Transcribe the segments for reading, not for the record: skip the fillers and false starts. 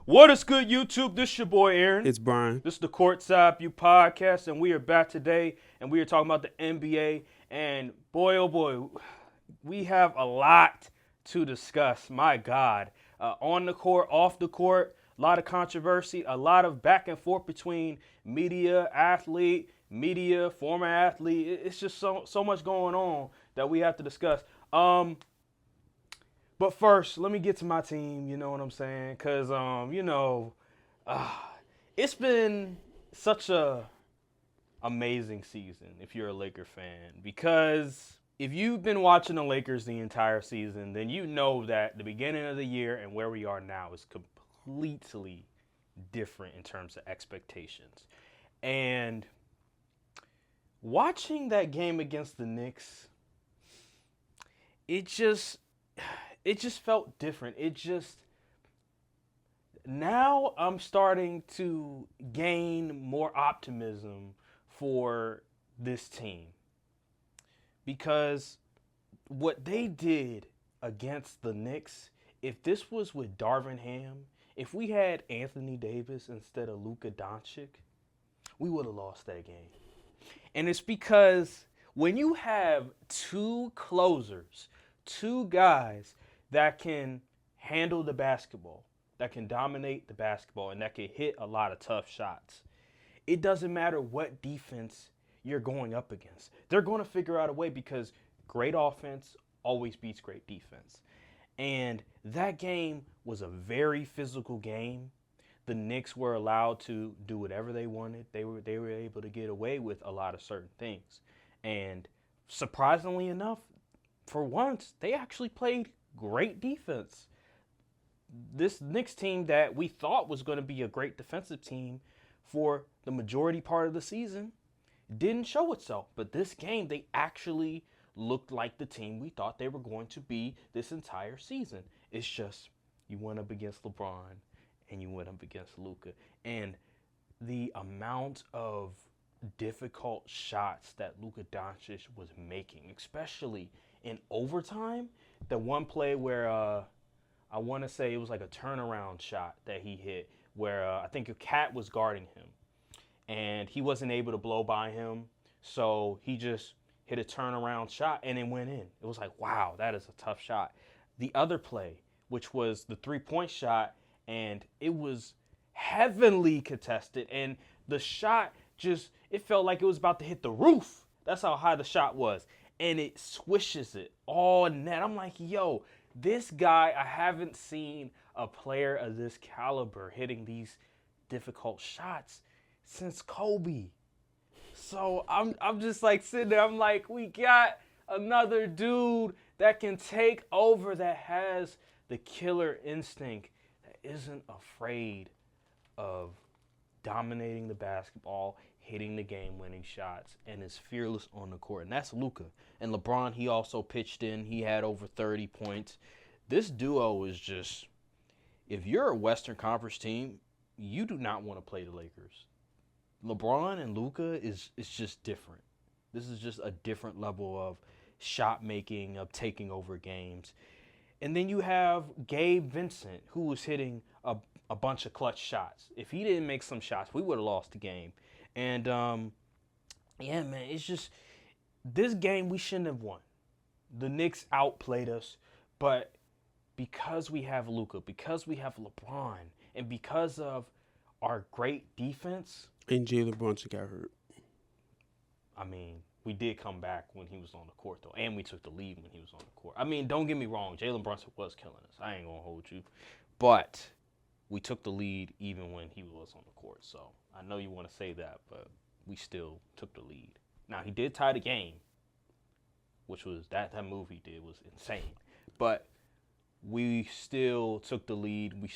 What is good, YouTube? This is your boy Aaron. It's Brian. This is the Courtside View Podcast, and we are back today, and we are talking about the NBA. And boy, oh boy, we have a lot to discuss. My God, on the court, off the court, a lot of controversy, a lot of back and forth between media, athlete, media, former athlete. It's just so much going on that we have to discuss. But first, let me get to my team, you know what I'm saying? Because, it's been such a amazing season if you're a Laker fan. Because if you've been watching the Lakers the entire season, then you know that the beginning of the year and where we are now is completely different in terms of expectations. And watching that game against the Knicks, it just felt different. Now I'm starting to gain more optimism for this team. Because what they did against the Knicks, if this was with Darvin Ham, if we had Anthony Davis instead of Luka Doncic, we would have lost that game. And it's because when you have two closers, two guys that can handle the basketball, that can dominate the basketball, and that can hit a lot of tough shots, it doesn't matter what defense you're going up against. They're going to figure out a way because great offense always beats great defense. And that game was a very physical game. The Knicks were allowed to do whatever they wanted. They were able to get away with a lot of certain things. And surprisingly enough, for once, they actually played great defense. This Knicks team that we thought was going to be a great defensive team for the majority part of the season didn't show itself. But this game, they actually looked like the team we thought they were going to be this entire season. It's just you went up against LeBron and you went up against Luka. And the amount of difficult shots that Luka Doncic was making, especially in overtime, the one play where I want to say it was like a turnaround shot that he hit where I think a cat was guarding him and he wasn't able to blow by him. So he just hit a turnaround shot and it went in. It was like, wow, that is a tough shot. The other play, which was the 3-point shot, and it was heavily contested and the shot just, it felt like it was about to hit the roof. That's how high the shot was. And it swishes it all net. I'm like, yo, this guy, I haven't seen a player of this caliber hitting these difficult shots since Kobe. So I'm just like sitting there. I'm like, we got another dude that can take over, that has the killer instinct, that isn't afraid of dominating the basketball, hitting the game-winning shots, and is fearless on the court. And that's Luka. And LeBron, he also pitched in. He had over 30 points. This duo is just, if you're a Western Conference team, you do not want to play the Lakers. LeBron and Luka is just different. This is just a different level of shot making, of taking over games. And then you have Gabe Vincent, who was hitting a bunch of clutch shots. If he didn't make some shots, we would have lost the game. And, yeah, man, it's just, this game we shouldn't have won. The Knicks outplayed us, but because we have Luka, because we have LeBron, and because of our great defense. And Jalen Brunson got hurt. I mean, we did come back when he was on the court, though, and we took the lead when he was on the court. I mean, don't get me wrong, Jalen Brunson was killing us. I ain't going to hold you. But we took the lead even when he was on the court. So I know you want to say that, but we still took the lead. Now, he did tie the game, which was that move he did was insane. But we still took the lead. It's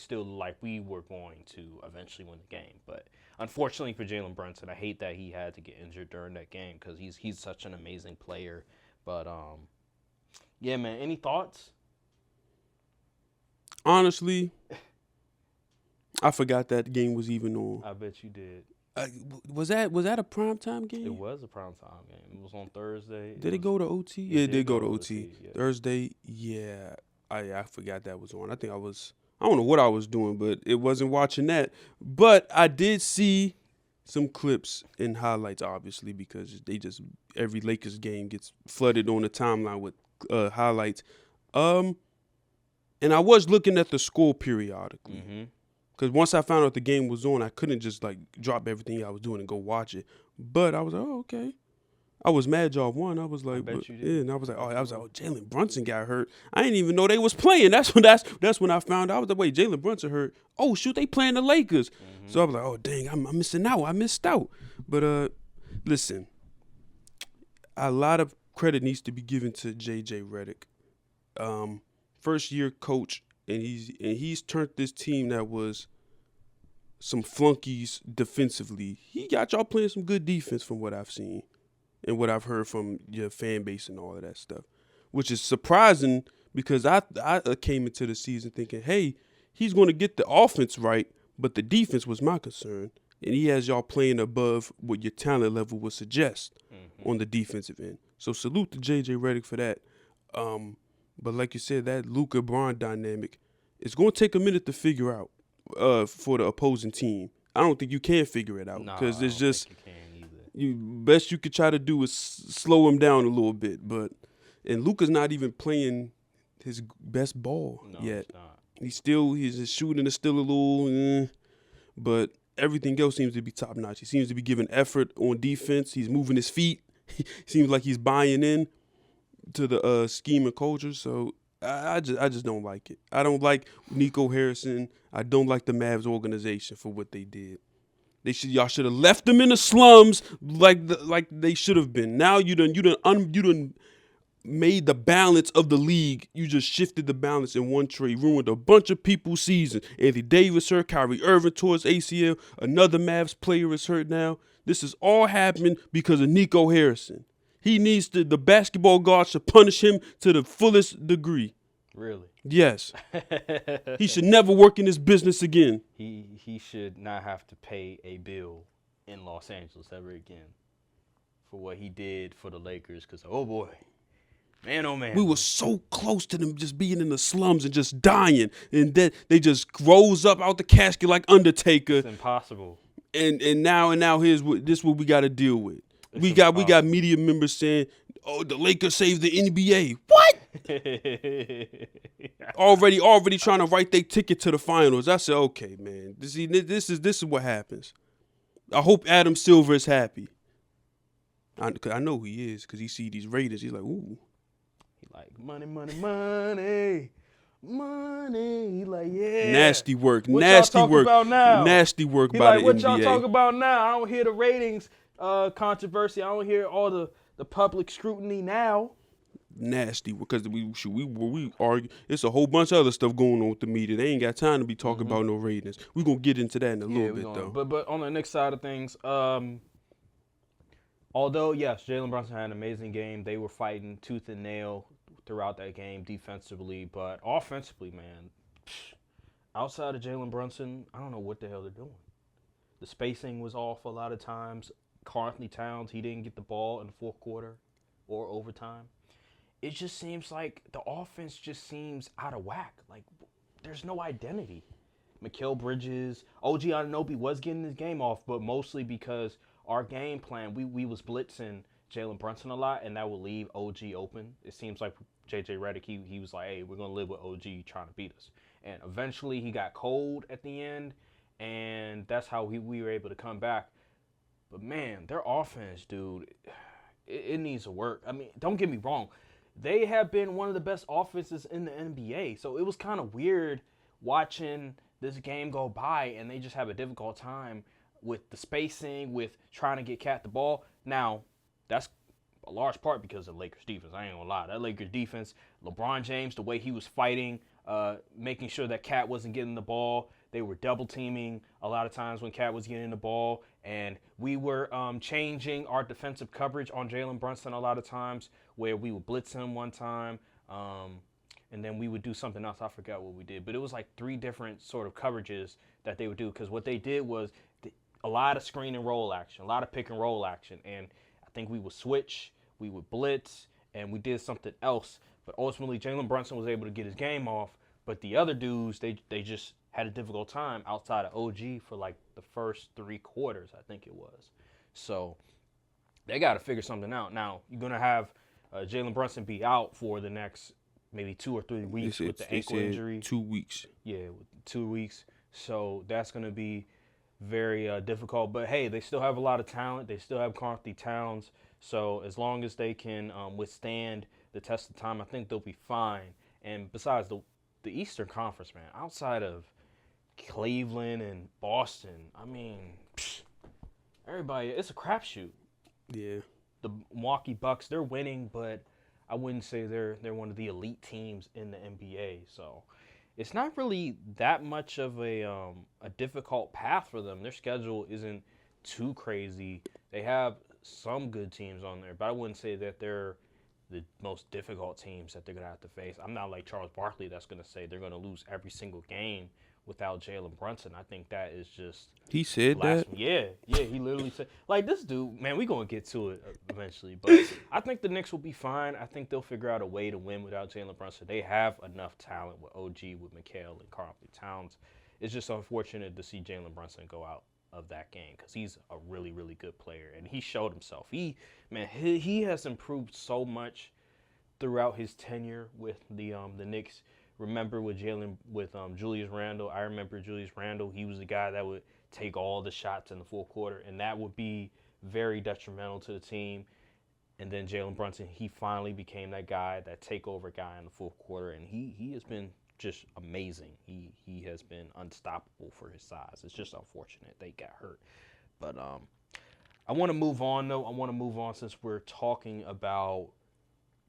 still like we were going to eventually win the game. But unfortunately for Jalen Brunson, I hate that he had to get injured during that game because he's such an amazing player. But, yeah, man, any thoughts? Honestly, I forgot that game was even on. I bet you did. Was that a primetime game? It was a primetime game. It was on Thursday. Did it go to OT? Yeah, it did go to OT. Yeah. Thursday, yeah. I forgot that was on. I think I was I don't know what I was doing, but it wasn't watching that. But I did see some clips and highlights, obviously, because every Lakers game gets flooded on the timeline with highlights. And I was looking at the score periodically. Mm-hmm. Because once I found out the game was on, I couldn't just like drop everything I was doing and go watch it. But I was like, oh, okay. I was mad y'all won. I was like, bet you did. yeah, and I was like, Jalen Brunson got hurt. I didn't even know they was playing. That's when I found out. I was like, wait, Jalen Brunson hurt. Oh shoot, they playing the Lakers. Mm-hmm. So I was like, oh dang, I'm missing out. I missed out. But listen, a lot of credit needs to be given to JJ Redick, first year coach, and he's turned this team that was some flunkies defensively. He got y'all playing some good defense from what I've seen. And what I've heard from your fan base and all of that stuff, which is surprising because I came into the season thinking, hey, he's going to get the offense right, but the defense was my concern. And he has y'all playing above what your talent level would suggest on the defensive end. So salute to J.J. Redick for that. But like you said, that Luka-Bron dynamic, it's going to take a minute to figure out for the opposing team. I don't think you can figure it out because it's just – best you could try to do is slow him down a little bit, and Luka's not even playing his best ball yet. He's his shooting is still a little, but everything else seems to be top notch. He seems to be giving effort on defense. He's moving his feet. He seems like he's buying in to the scheme and culture. So I just don't like it. I don't like Nico Harrison. I don't like the Mavs organization for what they did. Y'all should have left them in the slums like they should have been. Now you done made the balance of the league. You just shifted the balance in one trade, ruined a bunch of people's season. Anthony Davis hurt, Kyrie Irving tore his ACL. Another Mavs player is hurt now. This is all happening because of Nico Harrison. He needs the basketball gods should punish him to the fullest degree. Really? Yes. He should never work in this business again. He should not have to pay a bill in Los Angeles ever again for what he did for the Lakers. Because, oh, boy. Man, oh, man. We were so close to them just being in the slums and just dying. And then they just rose up out the casket like Undertaker. It's impossible. And now this is what we got to deal with. We got media members saying, oh, the Lakers saved the NBA. What? already trying to write their ticket to the finals. I said, okay, man. This is what happens. I hope Adam Silver is happy. I know he is because he see these Raiders. He's like, ooh. He like, money, money, money. Money. He like, yeah. Nasty work. What nasty y'all work. About now? Nasty work he by like, the what NBA. y'all talk about now? I don't hear the ratings controversy. I don't hear all the public scrutiny now. Nasty because we argue. It's a whole bunch of other stuff going on with the media. They ain't got time to be talking about no ratings. We're gonna get into that in a little bit though. But on the Knicks side of things, although yes, Jalen Brunson had an amazing game. They were fighting tooth and nail throughout that game defensively, but offensively, man, outside of Jalen Brunson, I don't know what the hell they're doing. The spacing was off a lot of times. Karl Anthony Towns, he didn't get the ball in the fourth quarter or overtime. It just seems like the offense just seems out of whack. Like, there's no identity. Mikal Bridges, OG Anunoby was getting his game off, but mostly because our game plan, we was blitzing Jalen Brunson a lot, and that would leave OG open. It seems like JJ Redick, he was like, hey, we're going to live with OG trying to beat us. And eventually he got cold at the end, and that's how we were able to come back. But, man, their offense, dude, it needs to work. I mean, don't get me wrong. They have been one of the best offenses in the NBA. So it was kind of weird watching this game go by and they just have a difficult time with the spacing, with trying to get Cat the ball. Now, that's a large part because of Lakers defense. I ain't gonna lie. That Lakers defense, LeBron James, the way he was fighting, making sure that Cat wasn't getting the ball. They were double teaming a lot of times when Cat was getting the ball. And we were changing our defensive coverage on Jalen Brunson a lot of times where we would blitz him one time. And then we would do something else. I forgot what we did. But it was like 3 different sort of coverages that they would do. Because what they did was a lot of screen and roll action, a lot of pick and roll action. And I think we would switch, we would blitz, and we did something else. But ultimately, Jalen Brunson was able to get his game off. But the other dudes, they just had a difficult time outside of OG for like the first 3 quarters, I think it was. So they got to figure something out. Now, you're going to have Jalen Brunson be out for the next maybe 2 or 3 weeks with the ankle injury. 2 weeks. Yeah, 2 weeks. So that's going to be very difficult. But, hey, they still have a lot of talent. They still have Karl Anthony Towns. So as long as they can withstand the test of time, I think they'll be fine. And besides, the Eastern Conference, man, outside of Cleveland and Boston, I mean, everybody, it's a crapshoot. Yeah. The Milwaukee Bucks, they're winning, but I wouldn't say they're one of the elite teams in the NBA. So it's not really that much of a difficult path for them. Their schedule isn't too crazy. They have some good teams on there, but I wouldn't say that they're the most difficult teams that they're going to have to face. I'm not like Charles Barkley that's going to say they're going to lose every single game without Jalen Brunson. I think that is just... He said that? Yeah, he literally said... Like, this dude, man, we're going to get to it eventually, but I think the Knicks will be fine. I think they'll figure out a way to win without Jalen Brunson. They have enough talent with OG, with Mikal, and Karl Anthony Towns. It's just unfortunate to see Jalen Brunson go out of that game because he's a really, really good player, and he showed himself. He has improved so much throughout his tenure with the Knicks. Remember with Julius Randle, I remember Julius Randle, he was the guy that would take all the shots in the fourth quarter, and that would be very detrimental to the team. And then Jalen Brunson, he finally became that guy, that takeover guy in the fourth quarter, and he has been just amazing. He has been unstoppable for his size. It's just unfortunate they got hurt. But I want to move on, though. I want to move on since we're talking about,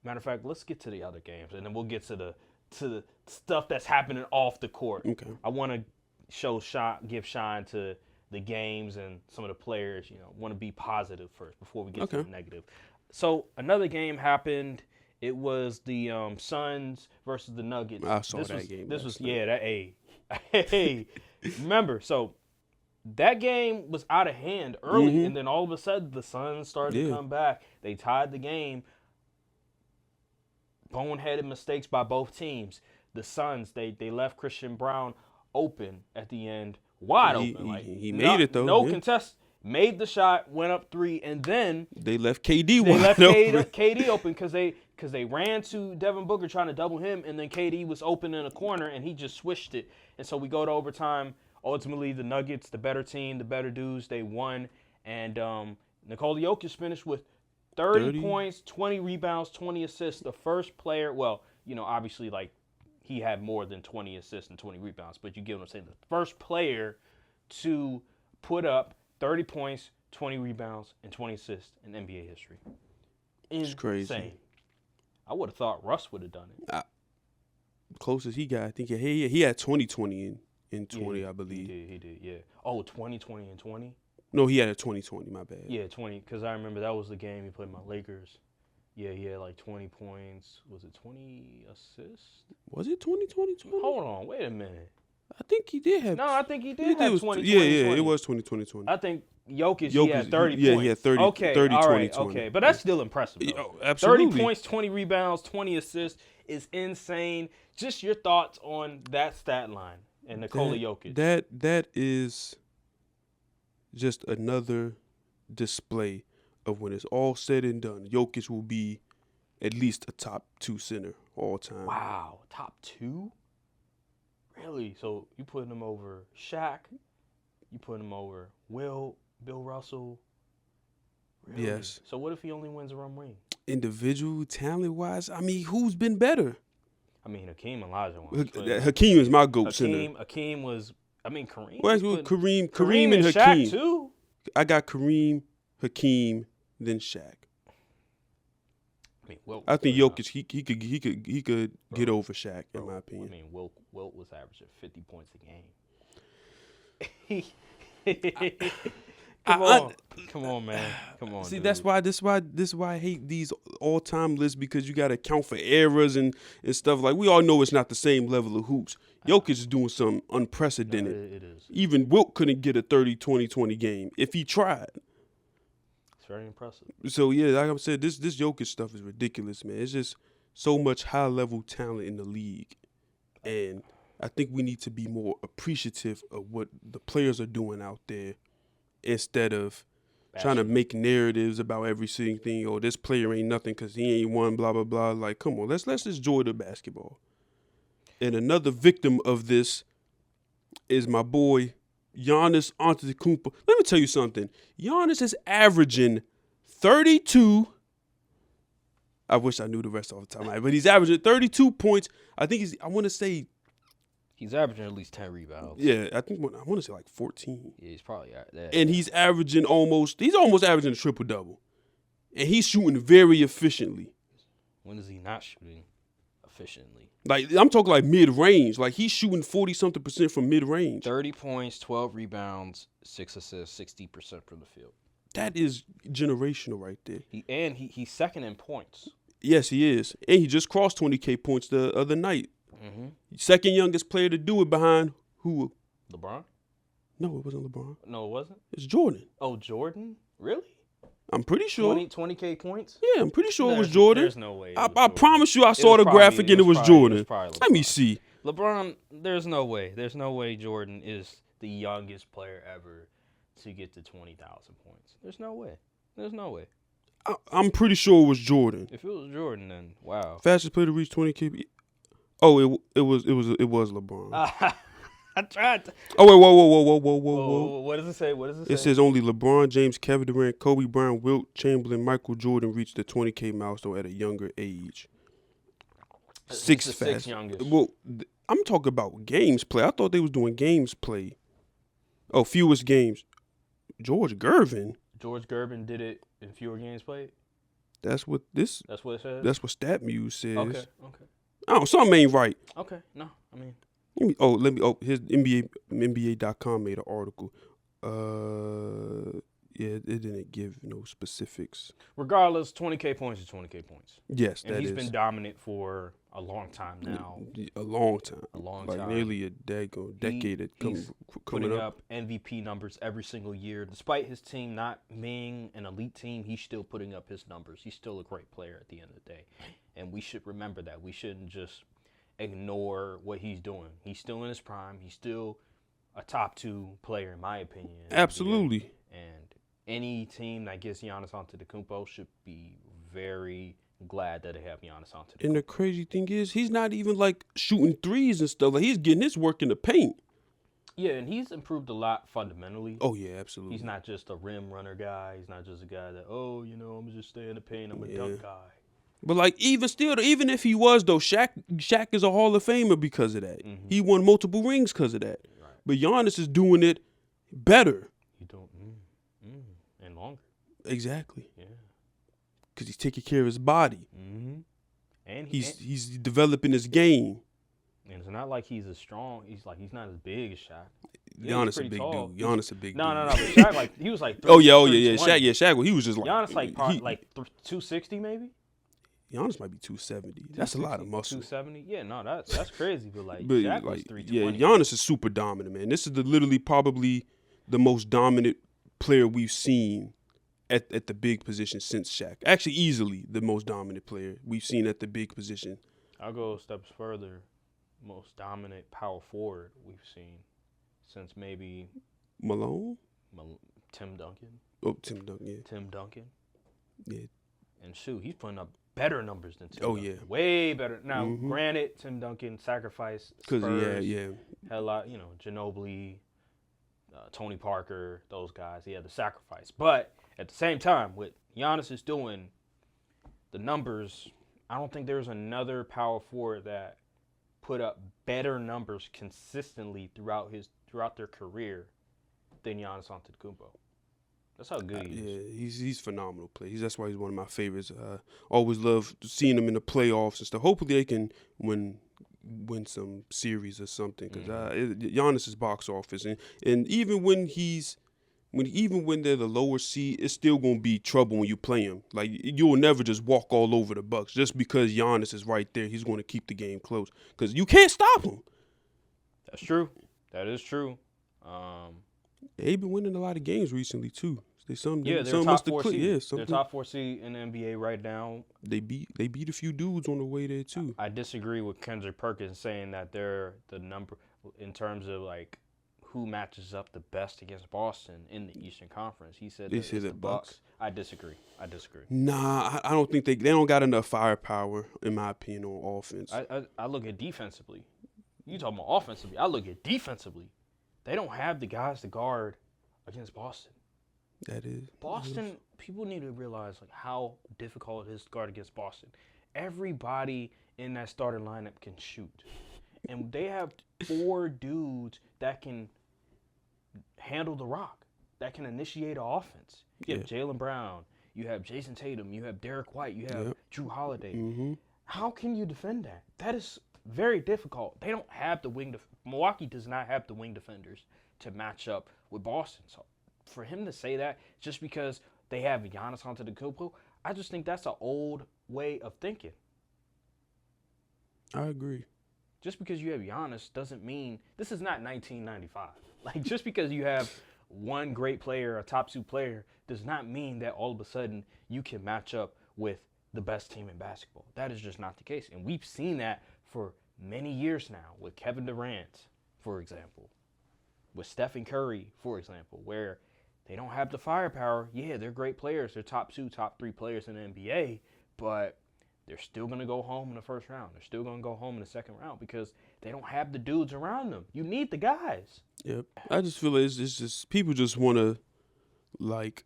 matter of fact, let's get to the other games, and then we'll get to the stuff that's happening off the court. Okay. I want to give shine to the games and some of the players. Want to be positive first before we get to the negative. So another game happened. It was the Suns versus the Nuggets. I saw that game. Hey, remember, so that game was out of hand early, and then all of a sudden the Suns started to come back. They tied the game. Boneheaded mistakes by both teams. The Suns, they left Christian Brown open at the end, wide open. He made it, though. No contest. Made the shot, went up 3, and then they left KD KD open because they ran to Devin Booker trying to double him, and then KD was open in a corner, and he just swished it. And so we go to overtime. Ultimately, the Nuggets, the better team, the better dudes, they won. And Nikola Jokic finished with 30 points, 20 rebounds, 20 assists. The first player, obviously, like, he had more than 20 assists and 20 rebounds, but you get what I'm saying. The first player to put up 30 points, 20 rebounds, and 20 assists in NBA history. It's crazy. I would have thought Russ would have done it. Closest he got, I think he had 20 in 20, I believe. He did, yeah. Oh, 20 and 20? No, he had a 20, my bad. Yeah, 20, because I remember that was the game he played my Lakers. Yeah, he had like 20 points. Was it 20 assists? Was it 20? Hold on, wait a minute. I think he did have. No, I think he did have 20. It was 20. I think Jokic he had 30 points. Yeah, he had 30, okay, 30 all 20, right, 20. Okay, but that's still impressive, though. Oh, absolutely. 30 points, 20 rebounds, 20 assists is insane. Just your thoughts on that stat line and Nikola Jokic. That is just another display of when it's all said and done. Jokic will be at least a top 2 center all time. Wow, top 2? Really? So you putting him over Shaq? You putting him over Bill Russell? Really? Yes. So what if he only wins one ring? Individual, talent-wise, I mean, who's been better? I mean, Hakeem Olajuwon. Hakeem is my GOAT center. Hakeem was, Kareem. Well, Kareem and Shaq Hakeem. Too? I got Kareem, Hakeem, then Shaq. I think Jokic, he could get over Shaq, in my opinion. Wilt was averaging 50 points a game. Come on, man. Come on. See, dude. this is why I hate these all-time lists, because you got to account for errors and stuff. Like, we all know it's not the same level of hoops. Jokic is doing something unprecedented. No, it is. Even Wilt couldn't get a 30-20-20 game if he tried. Very impressive. So, yeah, like I said, this Jokic stuff is ridiculous, man. It's just so much high-level talent in the league. And I think we need to be more appreciative of what the players are doing out there instead of trying to make narratives about every single thing. Oh, this player ain't nothing because he ain't won, blah, blah, blah. Like, come on, let's enjoy the basketball. And another victim of this is my boy, Giannis Antetokounmpo. Let me tell you something. Giannis is averaging 32. I wish I knew the rest off the time, but he's averaging 32 points. I want to say he's averaging at least 10 rebounds. Yeah, I want to say like 14. Yeah, he's probably at that. And he's almost averaging a triple-double. And he's shooting very efficiently. When is he not shooting efficiently? Like, I'm talking like mid-range. Like, he's shooting 40-something% from mid-range. 30 points, 12 rebounds, 6 assists, 60% from the field. That is generational right there. He's second in points. Yes, he is. And he just crossed 20K points the other night. Mm-hmm. Second youngest player to do it behind who? LeBron? No, it wasn't LeBron. No, it wasn't? It's Jordan. Oh, Jordan? Really? I'm pretty sure. 20K points? Yeah, I'm pretty sure it was Jordan. There's no way. I promise you I saw the graphic and it was Jordan. Let me see. LeBron, there's no way. There's no way Jordan is the youngest player ever to get to 20,000 points. There's no way. There's no way. I'm pretty sure it was Jordan. If it was Jordan, then wow. Fastest player to reach 20K. Oh, it was LeBron. I tried to. Oh wait, whoa. What does it say? It says only LeBron James, Kevin Durant, Kobe Bryant, Wilt Chamberlain, Michael Jordan reached the 20K milestone at a younger age. Sixth youngest. Well, I'm talking about games play. I thought they was doing games play. Oh, fewest games. George Gervin did it in fewer games played. That's what it says. That's what StatMuse says. Okay. Oh, something ain't right. Okay. No, I mean. His NBA.com made an article. Yeah, it didn't give no specifics. Regardless, 20K points is 20K points. Yes, and he's been dominant for a long time now. A long time. Like nearly a decade. He's putting up MVP numbers every single year. Despite his team not being an elite team, he's still putting up his numbers. He's still a great player at the end of the day. And we should remember that. We shouldn't just ignore what he's doing. He's still in his prime. He's still a top 2 player, in my opinion. Absolutely. And any team that gets Giannis Antetokounmpo should be very glad that they have Giannis Antetokounmpo. And the crazy thing is, he's not even like shooting threes and stuff. Like, he's getting his work in the paint. Yeah, and he's improved a lot fundamentally. Oh yeah, absolutely. He's not just a rim runner guy. He's not just a guy that, I'm gonna just stay in the paint. I'm a dunk guy. But like, even if he was though, Shaq is a Hall of Famer because of that. Mm-hmm. He won multiple rings because of that. Right. But Giannis is doing it better. You don't, and longer. Exactly. Yeah. Because he's taking care of his body. Mm-hmm. And he's developing his game. And it's not like he's as strong. He's not as big as Shaq. Giannis a big dude. Giannis a big dude. No. But Shaq, he was like. Yeah. Shaq. He was just like. Giannis 260 maybe. Giannis might be 270. That's a lot of muscle. 270? Yeah, no, that's crazy. But Shaq was 320. Yeah, Giannis is super dominant, man. This is literally probably the most dominant player we've seen at the big position since Shaq. Actually, easily the most dominant player we've seen at the big position. I'll go steps further. Most dominant power forward we've seen since maybe Malone? Tim Duncan. Oh, Tim Duncan, yeah. Tim Duncan. Yeah. And shoot, he's putting up better numbers than Tim Duncan. Yeah. Way better. Now, granted, Tim Duncan sacrificed Spurs. Yeah. Had a lot, Ginobili, Tony Parker, those guys. He had to sacrifice. But at the same time, what Giannis is doing, the numbers, I don't think there's another power forward that put up better numbers consistently throughout their career than Giannis Antetokounmpo. That's how good he is. Yeah, he's phenomenal player. That's why he's one of my favorites. Always love seeing him in the playoffs and stuff. Hopefully they can win some series or something, because Giannis is box office, and even when they're the lower seed, it's still gonna be trouble when you play him. Like, you'll never just walk all over the Bucks just because Giannis is right there. He's going to keep the game close because you can't stop him. That's true. That is true. They've been winning a lot of games recently too. Yeah, they're some top must have 4 clicked. seed. Yeah, They're something. top 4 seed in the NBA right now. They beat a few dudes on the way there too. I disagree with Kendrick Perkins saying that they're the number in terms of like who matches up the best against Boston in the Eastern Conference. He said They that said it's the that Bucks. Bucks. I disagree. Nah, I don't think they don't got enough firepower in my opinion on offense. I look at defensively. You talking about offensively? I look at defensively. They don't have the guys to guard against Boston. That is Boston. People need to realize like how difficult it is to guard against Boston. Everybody in that starting lineup can shoot, and they have 4 dudes that can handle the rock, that can initiate an offense. You have Jaylen Brown, you have Jason Tatum, you have Derek White, you have Drew Holiday. Mm-hmm. How can you defend that? That is very difficult. They don't have the wing. Milwaukee does not have the wing defenders to match up with Boston. So for him to say that just because they have Giannis Antetokounmpo, I just think that's an old way of thinking. I agree. Just because you have Giannis doesn't mean this is not 1995. Like just because you have one great player, a top 2 player, does not mean that all of a sudden you can match up with the best team in basketball. That is just not the case. And we've seen that for many years now with Kevin Durant, for example, with Stephen Curry, for example, where they don't have the firepower. Yeah, they're great players. They're top 2, top 3 players in the NBA, but they're still going to go home in the first round. They're still going to go home in the second round because they don't have the dudes around them. You need the guys. Yep. I just feel it's just people just want to, like,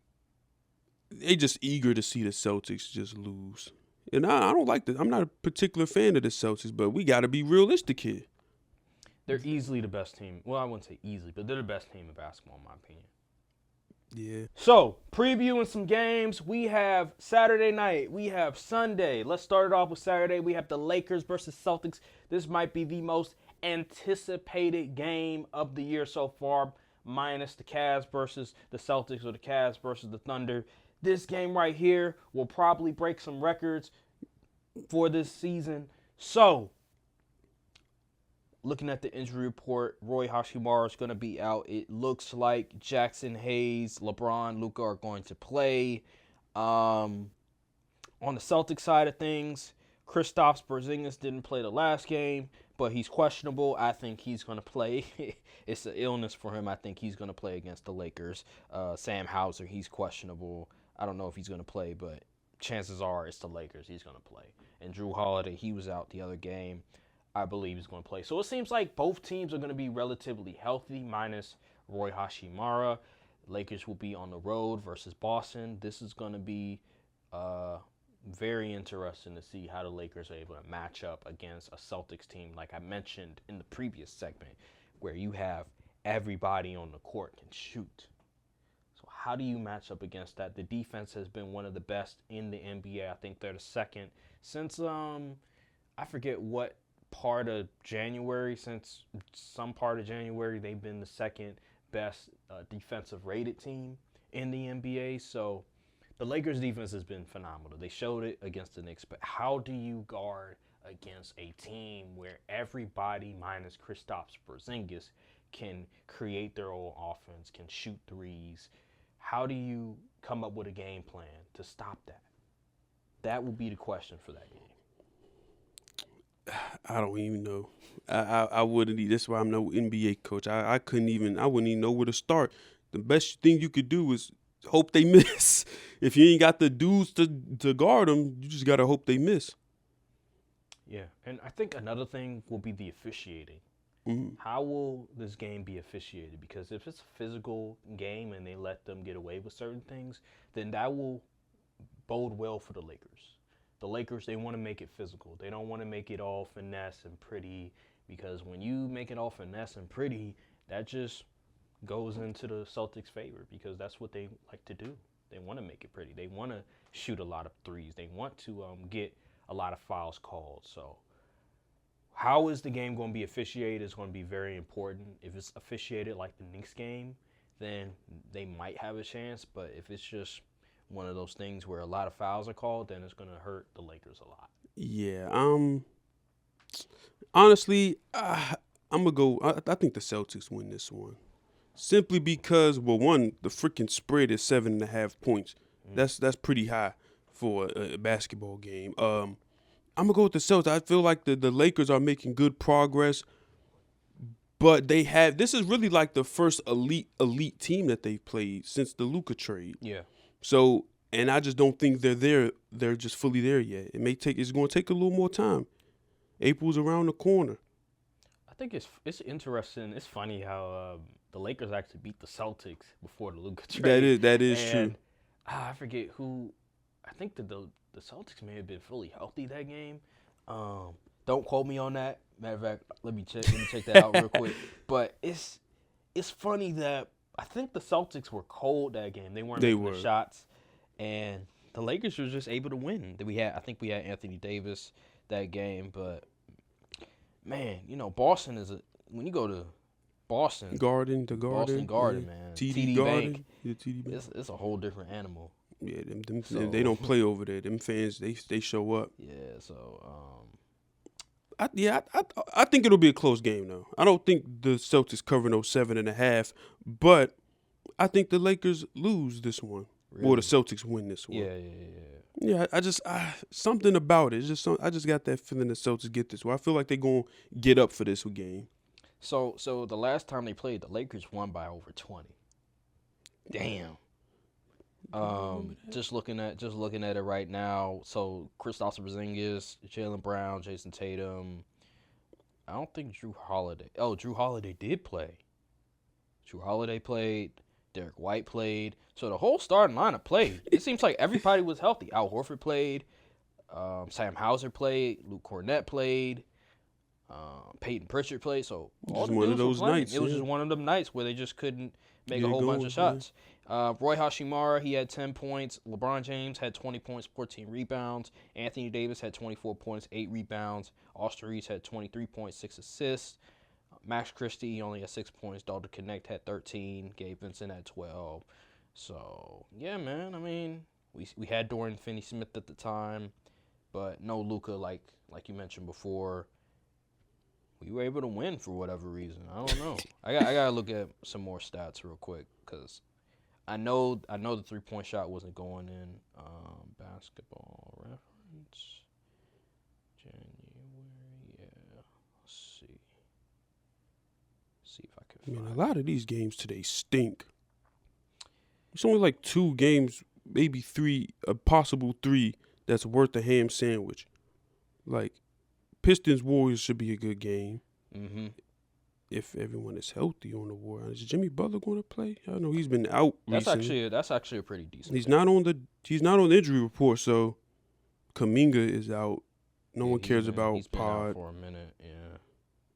they just eager to see the Celtics just lose. And I don't like that. I'm not a particular fan of the Celtics, but we got to be realistic here. They're easily the best team. Well, I wouldn't say easily, but they're the best team in basketball, in my opinion. Yeah. So, previewing some games, we have Saturday night, we have Sunday. Let's start it off with Saturday. We have the Lakers versus Celtics. This might be the most anticipated game of the year so far, minus the Cavs versus the Celtics or the Cavs versus the Thunder. This game right here will probably break some records for this season. So, looking at the injury report, Roy Hachimura is going to be out. It looks like Jackson Hayes, LeBron, Luka are going to play. On the Celtics side of things, Kristaps Porzingis didn't play the last game, but he's questionable. I think he's going to play. It's an illness for him. I think he's going to play against the Lakers. Sam Hauser, he's questionable. I don't know if he's going to play, but chances are it's the Lakers. He's going to play. And Drew Holiday, he was out the other game. I believe he's going to play. So it seems like both teams are going to be relatively healthy, minus Roy Hachimura. Lakers will be on the road versus Boston. This is going to be very interesting to see how the Lakers are able to match up against a Celtics team, like I mentioned in the previous segment, where you have everybody on the court can shoot. So how do you match up against that? The defense has been one of the best in the NBA. I think they're the second since I forget what part of January. Since some part of January, they've been the second best defensive rated team in the NBA. So the Lakers defense has been phenomenal. They showed it against the Knicks. But how do you guard against a team where everybody minus Kristaps Porzingis can create their own offense, can shoot threes? How do you come up with a game plan to stop that? That will be the question for that game. I don't even know. I wouldn't. That's why I'm no NBA coach. I wouldn't even know where to start. The best thing you could do is hope they miss. If you ain't got the dudes to guard them, you just gotta hope they miss. Yeah, and I think another thing will be the officiating. Mm-hmm. How will this game be officiated? Because if it's a physical game and they let them get away with certain things, then that will bode well for the Lakers. The Lakers, they want to make it physical. They don't want to make it all finesse and pretty, because when you make it all finesse and pretty, that just goes into the Celtics' favor, because that's what they like to do. They want to make it pretty. They want to shoot a lot of threes. They want to get a lot of fouls called. So how is the game going to be officiated is going to be very important. If it's officiated like the Knicks game, then they might have a chance. But if it's just one of those things where a lot of fouls are called, then it's going to hurt the Lakers a lot. Yeah. Honestly, I'm gonna go. I think the Celtics win this one. simply because, well, one, the freaking spread is 7.5 points. That's pretty high for a basketball game. I'm gonna go with the Celtics. I feel like the Lakers are making good progress, but this is really like the first elite team that they've played since the Luka trade. Yeah. So, and I just don't think they're there. They're just fully there yet. It's going to take a little more time. April's around the corner. I think it's interesting. It's funny how the Lakers actually beat the Celtics before the Luka trade. That is true. I forget who. I think the Celtics may have been fully healthy that game. Don't quote me on that. Matter of fact, let me check that out real quick. But it's funny that I think the Celtics were cold that game. They weren't making the shots, and the Lakers were just able to win. I think we had Anthony Davis that game, but man, Boston when you go to Boston Garden, Boston Garden, man, TD Bank, Garden, TD Bank. It's a whole different animal. Yeah, they don't play over there. Them fans, they show up. Yeah, so I think it'll be a close game though. I don't think the Celtics cover no 7.5, but I think the Lakers lose this one, or the Celtics win this one. Yeah. I just something about it. I just got that feeling the Celtics get this one. I feel like they're gonna get up for this game. So the last time they played, the Lakers won by over 20. Damn. Just looking at it right now. So Kristaps Porzingis, Jaylen Brown, Jason Tatum. I don't think Drew Holiday. Oh, Drew Holiday did play. Drew Holiday played. Derek White played. So the whole starting lineup played. It seems like everybody was healthy. Al Horford played. Sam Hauser played. Luke Cornett played. Peyton Pritchard played. So all the one of dudes those were playing. nights. It was just one of them nights where they just couldn't make a whole bunch of shots. Roy Hashimura, he had 10 points. LeBron James had 20 points, 14 rebounds. Anthony Davis had 24 points, 8 rebounds. Austin Reeves had 23 points, 6 assists. Max Christie only had 6 points. Dalton Connect had 13. Gabe Vincent had 12. So, yeah, man. I mean, we had Dorian Finney-Smith at the time, but no Luka like you mentioned before. We were able to win for whatever reason. I don't know. I gotta look at some more stats real quick because I know the 3-point shot wasn't going in. Basketball reference. January. Yeah. Let's see. See if I can find a lot of these games today stink. It's only like 2 games, maybe 3, a possible 3 that's worth a ham sandwich. Like Pistons Warriors should be a good game. Mm-hmm. If everyone is healthy on the Warriors. Is Jimmy Butler going to play? I know he's been out recently. That's actually a pretty decent. He's not on the injury report, so Kuminga is out. No one cares about he's been Pod. out for a minute,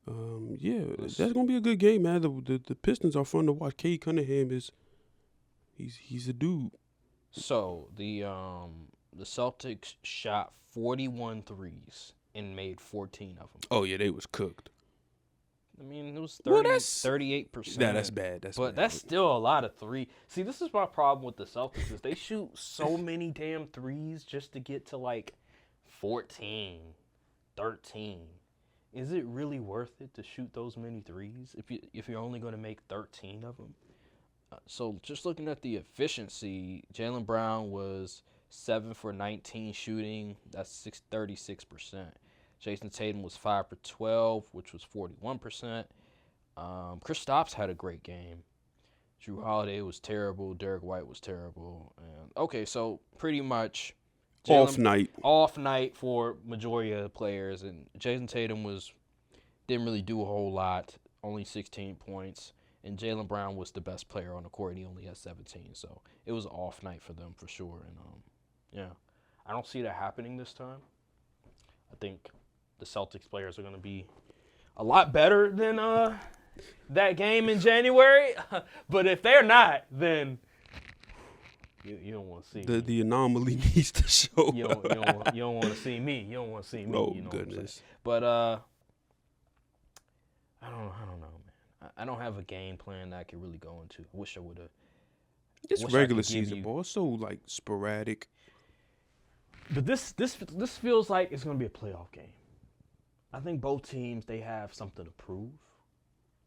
that's gonna be a good game, man. The Pistons are fun to watch. Cade Cunningham he's a dude. So the Celtics shot 41 threes and made 14 of them. Oh yeah, they was cooked. I mean, it was 38%. That's bad. That's still a lot of three. See, this is my problem with the Celtics is they shoot so many damn threes just to get to like 14, 13. Is it really worth it to shoot those many threes if you're only going to make 13 of them? So just looking at the efficiency, Jaylen Brown was 7 for 19 shooting. That's 36%. Jason Tatum was 5 for 12, which was 41%. Kristaps had a great game. Drew Holiday was terrible. Derek White was terrible. And okay, so pretty much off night for majority of the players. And Jason Tatum didn't really do a whole lot, only 16 points. And Jaylen Brown was the best player on the court, and he only had 17. So it was an off night for them for sure. And I don't see that happening this time. I think the Celtics players are going to be a lot better than that game in January. But if they're not, then you don't want to see me. The anomaly needs to show. You don't want to see me. You don't want to see me. Oh, you know goodness. But I don't know, man. I don't have a game plan that I could really go into. I wish I would have. It's regular season ball. It's so like sporadic. But this feels like it's going to be a playoff game. I think both teams, they have something to prove.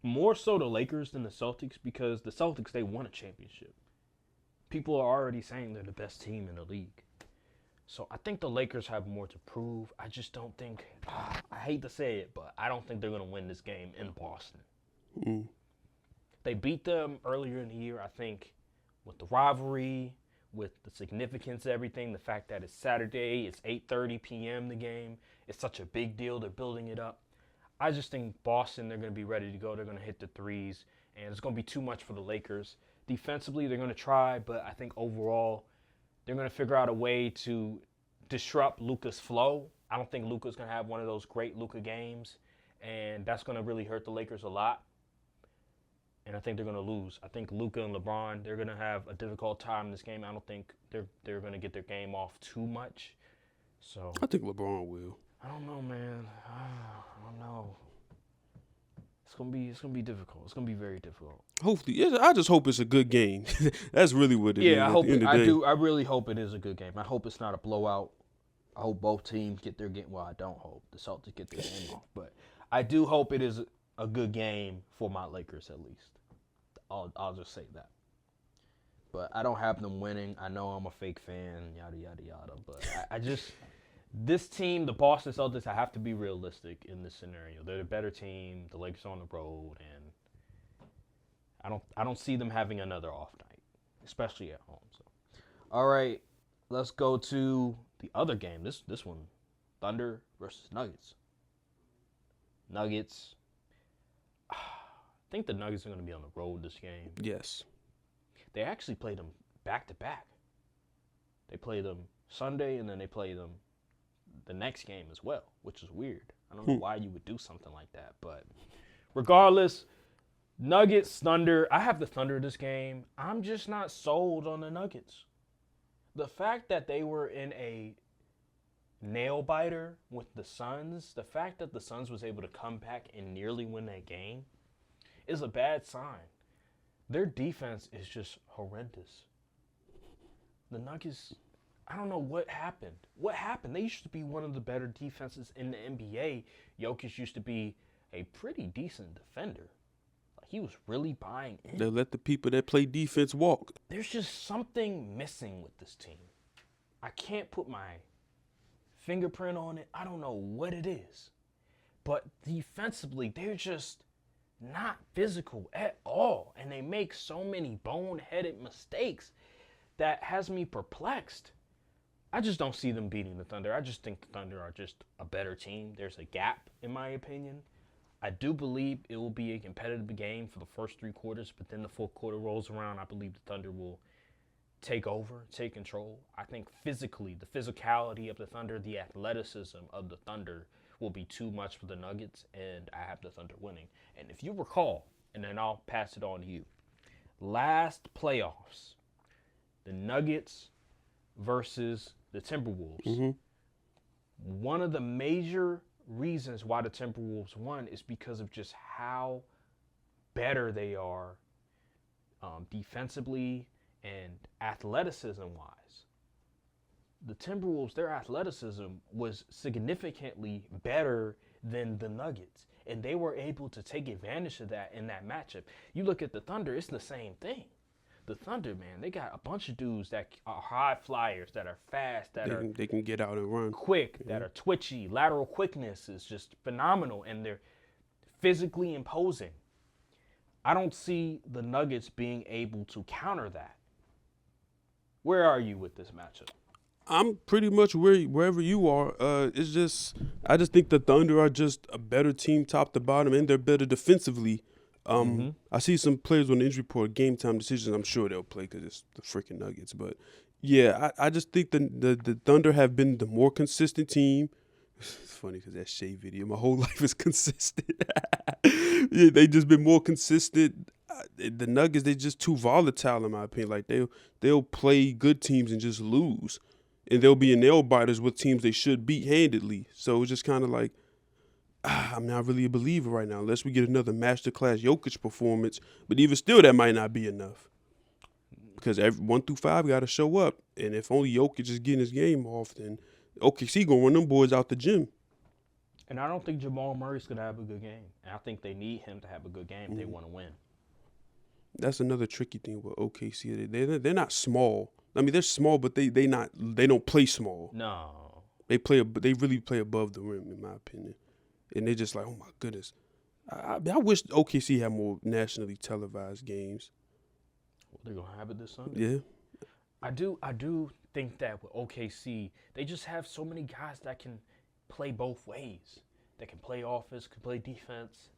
more so the Lakers than the Celtics because the Celtics, they won a championship. People are already saying they're the best team in the league. So I think the Lakers have more to prove. I just don't think, I hate to say it, but I don't think they're going to win this game in Boston. Mm. They beat them earlier in the year, I think, with the rivalry, with the significance of everything, the fact that it's Saturday, it's 8:30 p.m. the game. It's such a big deal. They're building it up. I just think Boston, they're going to be ready to go. They're going to hit the threes, and it's going to be too much for the Lakers. Defensively, they're going to try, but I think overall, they're going to figure out a way to disrupt Luka's flow. I don't think Luka's going to have one of those great Luka games, and that's going to really hurt the Lakers a lot. And I think they're going to lose. I think Luka and LeBron, they're going to have a difficult time in this game. I don't think they're going to get their game off too much. So I think LeBron will. I don't know, man. I don't know. It's gonna be difficult. It's gonna be very difficult. Hopefully, I just hope it's a good game. That's really what it is. Yeah, I do. I really hope it is a good game. I hope it's not a blowout. I hope both teams get their game. Well, I don't hope the Celtics get their game off, but I do hope it is a good game for my Lakers at least. I'll just say that. But I don't have them winning. I know I'm a fake fan, yada yada yada. But I just. This team, the Boston Celtics, I have to be realistic in this scenario. They're the better team. The Lakers are on the road, and I don't see them having another off night, especially at home. So, all right, let's go to the other game. This one, Thunder versus Nuggets. Nuggets. I think the Nuggets are going to be on the road this game. Yes. They actually played them back to back. They played them Sunday, and then they played them the next game as well, which is weird. I don't know why you would do something like that, but regardless, Nuggets, Thunder. I have the Thunder this game. I'm just not sold on the Nuggets. The fact that they were in a nail biter with the Suns, the fact that the Suns was able to come back and nearly win that game is a bad sign. Their defense is just horrendous. The Nuggets, I don't know what happened. What happened? They used to be one of the better defenses in the NBA. Jokic used to be a pretty decent defender. Like, he was really buying in. They let the people that play defense walk. There's just something missing with this team. I can't put my fingerprint on it. I don't know what it is. But defensively, they're just not physical at all. And they make so many boneheaded mistakes that has me perplexed. I just don't see them beating the Thunder. I just think the Thunder are just a better team. There's a gap, in my opinion. I do believe it will be a competitive game for the first three quarters, but then the fourth quarter rolls around. I believe the Thunder will take over, take control. I think physically, the physicality of the Thunder, the athleticism of the Thunder will be too much for the Nuggets, and I have the Thunder winning. And if you recall, and then I'll pass it on to you, last playoffs, the Nuggets versus the Timberwolves. Mm-hmm. One of the major reasons why the Timberwolves won is because of just how better they are defensively and athleticism-wise. The Timberwolves, their athleticism was significantly better than the Nuggets, and they were able to take advantage of that in that matchup. You look at the Thunder, it's the same thing. The Thunder, man, they got a bunch of dudes that are high flyers, that are fast, They can get out and run quick, that are twitchy. Lateral quickness is just phenomenal, and they're physically imposing. I don't see the Nuggets being able to counter that. Where are you with this matchup? I'm pretty much wherever you are. I just think the Thunder are just a better team top to bottom, and they're better defensively. I see some players on the injury report, game time decisions. I'm sure they'll play because it's the freaking Nuggets. But yeah, I just think the Thunder have been the more consistent team. It's funny because that Shea video, my whole life is consistent. Yeah, they just been more consistent. The Nuggets, they're just too volatile in my opinion. Like they'll play good teams and just lose, and they'll be in nail biters with teams they should beat handedly. So it's just kind of like, I'm not really a believer right now unless we get another masterclass Jokic performance. But even still, that might not be enough because 1 through 5 got to show up. And if only Jokic is getting his game off, then OKC gonna run them boys out the gym. And I don't think Jamal Murray's going to have a good game. And I think they need him to have a good game if they want to win. That's another tricky thing with OKC. They're not small. I mean, they're small, but they don't play small. No. They really play above the rim, in my opinion. And they're just like, oh, my goodness. I wish OKC had more nationally televised games. Well, they're going to have it this Sunday. Yeah. I do think that with OKC, they just have so many guys that can play both ways. That can play offense, can play defense.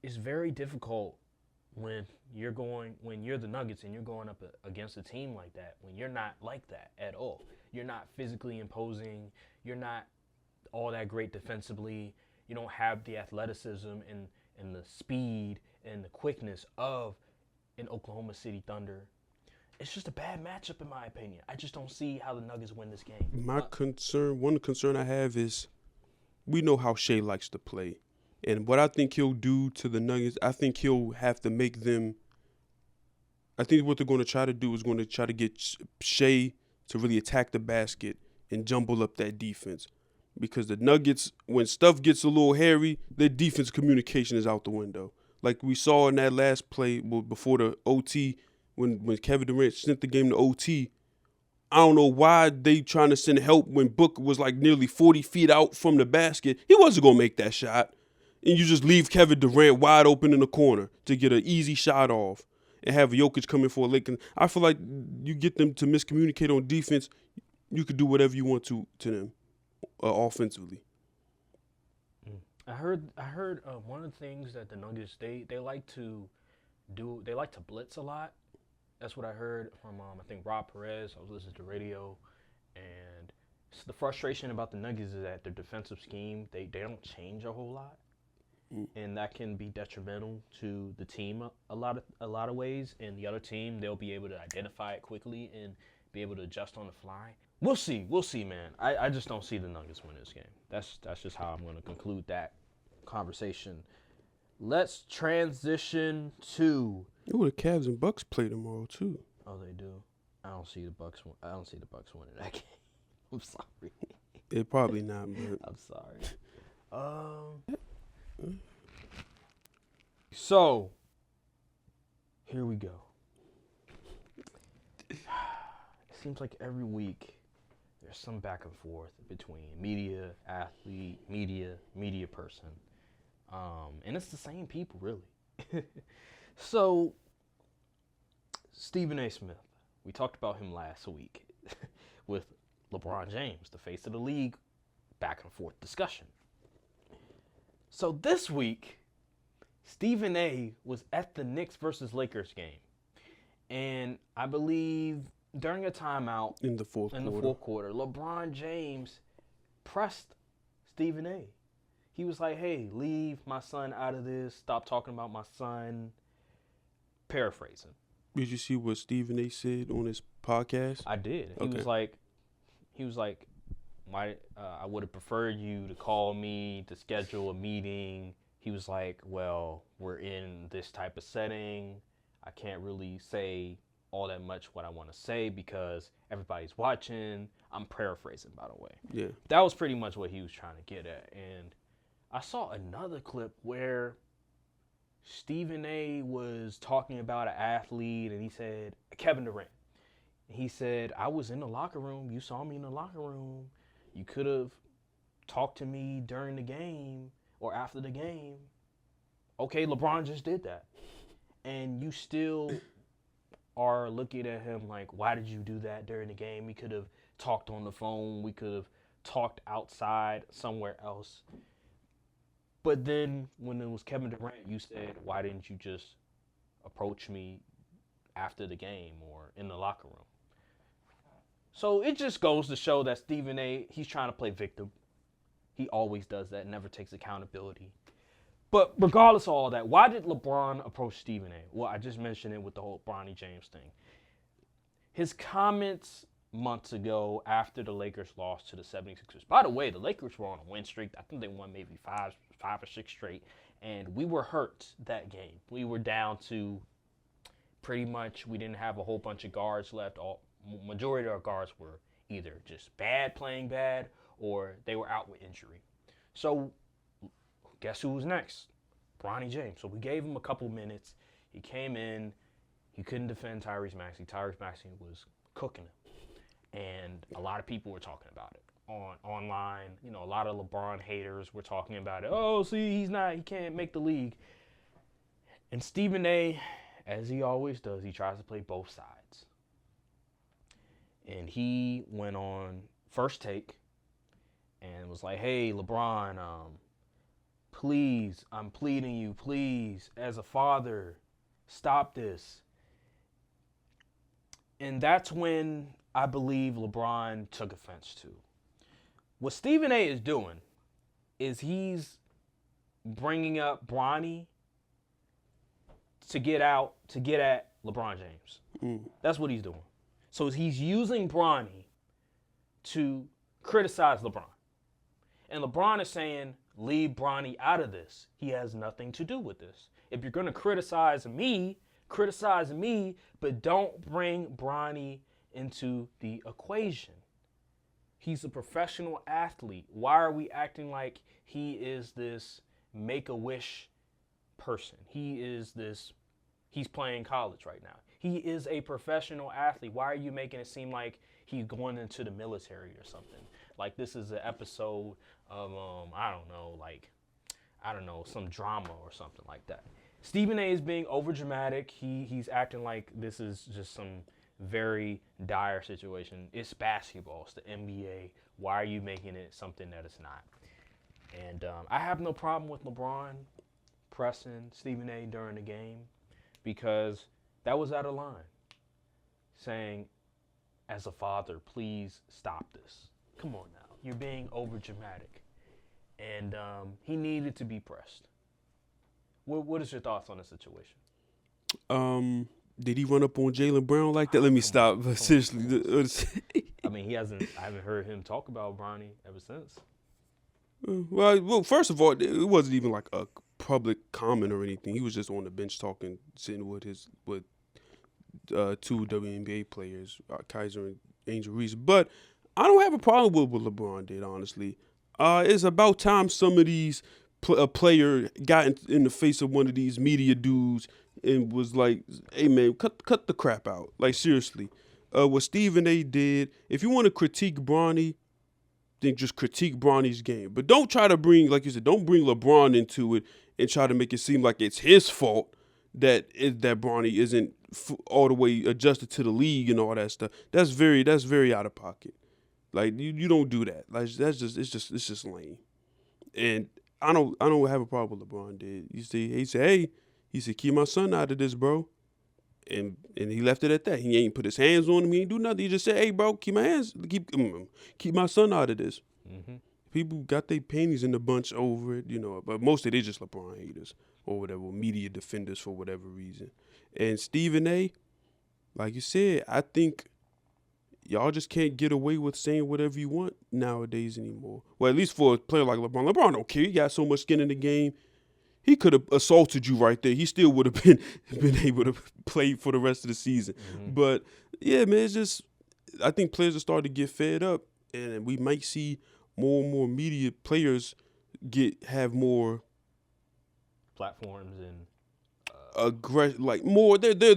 It's very difficult when you're the Nuggets and you're going up against a team like that, when you're not like that at all. You're not physically imposing. You're not all that great defensively. You don't have the athleticism and the speed and the quickness of an Oklahoma City Thunder. It's just a bad matchup in my opinion. I just don't see how the Nuggets win this game. One concern I have is we know how Shea likes to play. And what I think he'll do to the Nuggets, I think he'll have to make them – I think what they're going to try to do is going to try to get Shea to really attack the basket and jumble up that defense. Because the Nuggets, when stuff gets a little hairy, their defense communication is out the window. Like we saw in that last play before the OT, when Kevin Durant sent the game to OT, I don't know why they trying to send help when Booker was like nearly 40 feet out from the basket. He wasn't going to make that shot. And you just leave Kevin Durant wide open in the corner to get an easy shot off and have Jokic come in for a lick. And I feel like you get them to miscommunicate on defense, you could do whatever you want to them offensively. I heard one of the things that the Nuggets they like to do. They like to blitz a lot. That's what I heard from I think Rob Perez. I was listening to radio, and the frustration about the Nuggets is that their defensive scheme they don't change a whole lot. And that can be detrimental to the team a lot of ways. And the other team, they'll be able to identify it quickly and be able to adjust on the fly. We'll see, man. I just don't see the Nuggets win this game. That's just how I'm going to conclude that conversation. Let's transition to. Oh, the Cavs and Bucks play tomorrow too. Oh, they do. I don't see the Bucks winning that game. I'm sorry. They're probably not, but I'm sorry. So, here we go. It seems like every week there's some back and forth between media, athlete, media person. And it's the same people, really. So, Stephen A. Smith, we talked about him last week with LeBron James, the face of the league, back and forth discussion. So this week, Stephen A. was at the Knicks versus Lakers game. And I believe during a timeout in the fourth quarter, LeBron James pressed Stephen A. He was like, hey, leave my son out of this. Stop talking about my son. Paraphrasing. Did you see what Stephen A. said on his podcast? I did. Okay. He was like, I would have preferred you to call me to schedule a meeting. He was like, well, we're in this type of setting. I can't really say all that much what I want to say because everybody's watching. I'm paraphrasing, by the way. Yeah. That was pretty much what he was trying to get at. And I saw another clip where Stephen A. was talking about an athlete, and he said, Kevin Durant. He said, I was in the locker room. You saw me in the locker room. You could have talked to me during the game or after the game. Okay, LeBron just did that. And you still are looking at him like, why did you do that during the game? We could have talked on the phone. We could have talked outside somewhere else. But then when it was Kevin Durant, you said, why didn't you just approach me after the game or in the locker room? So it just goes to show that Stephen A., he's trying to play victim. He always does that, never takes accountability. But regardless of all that, why did LeBron approach Stephen A.? Well, I just mentioned it with the whole Bronny James thing. His comments months ago after the Lakers lost to the 76ers. By the way, the Lakers were on a win streak. I think they won maybe five or six straight. And we were hurt that game. We were down to pretty much, we didn't have a whole bunch of guards left. Majority of our guards were either just playing bad, or they were out with injury. So guess who was next? Bronny James. So we gave him a couple minutes. He came in. He couldn't defend Tyrese Maxey. Tyrese Maxey was cooking him. And a lot of people were talking about it online. You know, a lot of LeBron haters were talking about it. Oh, see, he can't make the league. And Stephen A., as he always does, he tries to play both sides. And he went on First Take and was like, hey, LeBron, please, I'm pleading you, please, as a father, stop this. And that's when I believe LeBron took offense to. What Stephen A. is doing is he's bringing up Bronny to get at LeBron James. That's what he's doing. So he's using Bronny to criticize LeBron. And LeBron is saying, leave Bronny out of this. He has nothing to do with this. If you're going to criticize me, but don't bring Bronny into the equation. He's a professional athlete. Why are we acting like he is this make-a-wish person? He's playing college right now. He is a professional athlete. Why are you making it seem like he's going into the military or something? Like this is an episode of, some drama or something like that. Stephen A. is being overdramatic. He's acting like this is just some very dire situation. It's basketball. It's the NBA. Why are you making it something that it's not? And I have no problem with LeBron pressing Stephen A. during the game because that was out of line. Saying, as a father, please stop this. Come on now. You're being overdramatic. And he needed to be pressed. What is your thoughts on the situation? Did he run up on Jaylen Brown like that? Let me stop. But seriously, I mean, I haven't heard him talk about Bronny ever since. Well, first of all, it wasn't even like a public comment or anything. He was just on the bench talking, sitting with two WNBA players, Kaiser and Angel Reese. But I don't have a problem with what LeBron did, honestly. It's about time some of these a player got in the face of one of these media dudes and was like, hey, man, cut the crap out. Like, seriously. What Stephen A. did, if you want to critique Bronny, then just critique Bronny's game. But don't try to bring, like you said, don't bring LeBron into it and try to make it seem like it's his fault that Bronny isn't all the way adjusted to the league and all that stuff. That's very out of pocket. Like, you don't do that. Like, it's just lame. And I don't have a problem with LeBron did. He said, keep my son out of this, bro. And he left it at that. He ain't put his hands on him. He ain't do nothing. He just said, hey, bro, keep my son out of this. Mm-hmm. People got their panties in a bunch over it, but mostly they just LeBron haters or whatever, media defenders for whatever reason. And Stephen A., like you said, I think y'all just can't get away with saying whatever you want nowadays anymore. Well, at least for a player like LeBron. LeBron don't care. He got so much skin in the game. He could have assaulted you right there. He still would have been able to play for the rest of the season. Mm-hmm. But, yeah, man, it's just I think players are starting to get fed up, and we might see more and more media players have more platforms and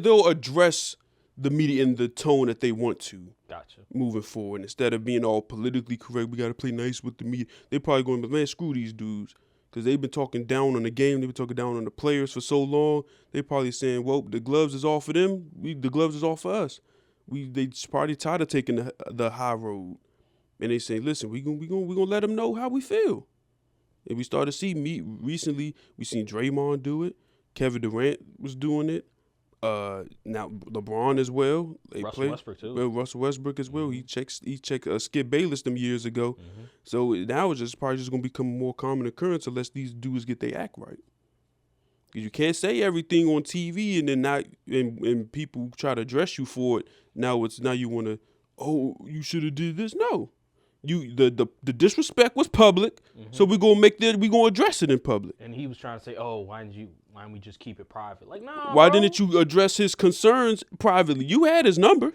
they'll address the media in the tone that they want to. Gotcha. Moving forward, instead of being all politically correct, we got to play nice with the media. They're probably going, but man, screw these dudes. Because they've been talking down on the game. They've been talking down on the players for so long. They're probably saying, well, the gloves is all for them. The gloves is all for us. They probably tired of taking the high road. And they say, listen, we gonna let them know how we feel. And we started to see recently, we seen Draymond do it. Kevin Durant was doing it. Now LeBron as well. Russell Westbrook too. Well, Russell Westbrook as well. Mm-hmm. He checked Skip Bayless them years ago. Mm-hmm. So now it's probably just gonna become a more common occurrence unless these dudes get their act right. Because you can't say everything on TV and then not and people try to address you for it. Now you want to, you should have did this. No, the disrespect was public. Mm-hmm. So we gonna address it in public. And he was trying to say, why don't we just keep it private? Like, no. Why didn't you address his concerns privately? You had his number.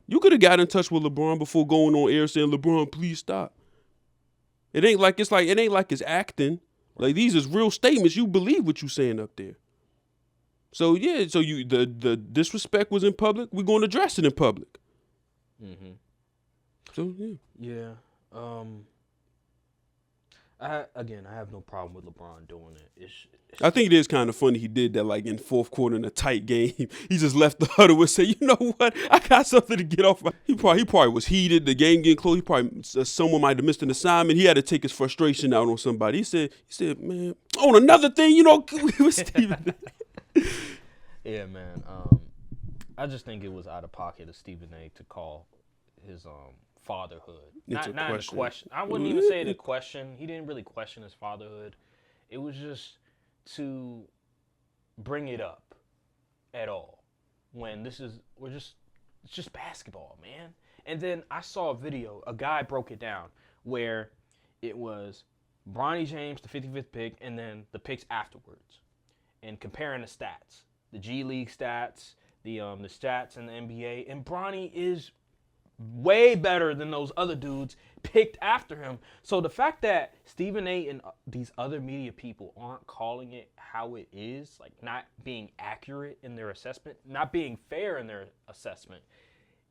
You could have got in touch with LeBron before going on air saying, LeBron, please stop. It ain't like it's acting. Like, these is real statements. You believe what you saying up there. So, yeah, so the disrespect was in public. We're going to address it in public. Mm-hmm. So, yeah. Yeah. I have no problem with LeBron doing it. I think it is kind of funny he did that, like, in fourth quarter in a tight game. He just left the huddle and said, you know what? I got something to get off. He probably was heated. The game getting close. Someone might have missed an assignment. He had to take his frustration out on somebody. He said, man, on another thing, he was Stephen. Yeah, man. I just think it was out of pocket of Stephen A. to call his fatherhood. Not in question. I wouldn't even say the question. He didn't really question his fatherhood. It was just to bring it up at all when it's just basketball, man. And then I saw a video, a guy broke it down where it was Bronny James, the 55th pick, and then the picks afterwards, and comparing the stats, the G League stats, the stats in the NBA, and Bronny is way better than those other dudes picked after him. So the fact that Stephen A. and these other media people aren't calling it how it is, like not being accurate in their assessment, not being fair in their assessment,